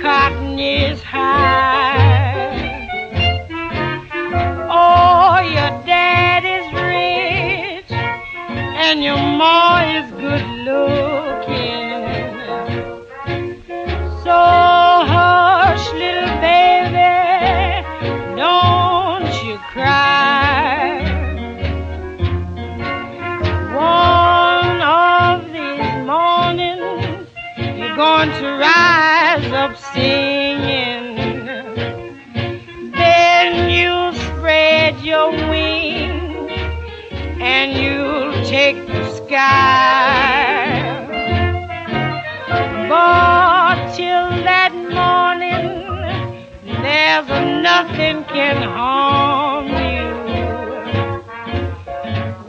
Cotton is high. Oh, your dad is rich and your ma is good looking. So hush, little baby, don't you cry. One of these mornings you're going to rise up singing. Then you'll spread your wings and you'll take the sky. But till that morning, there's nothing can harm you.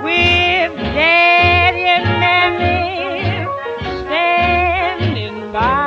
With Daddy and Mammy standing by.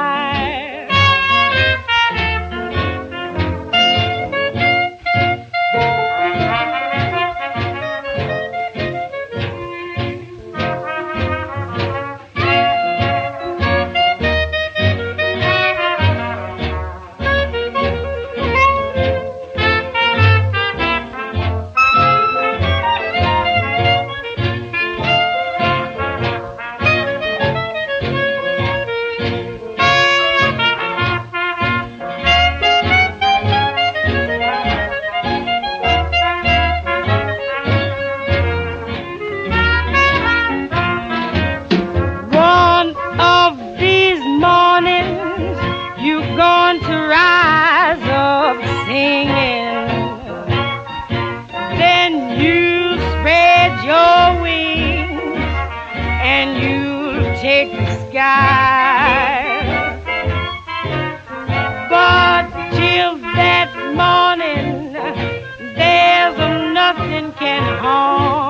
Take the sky. But till that morning, there's nothing can harm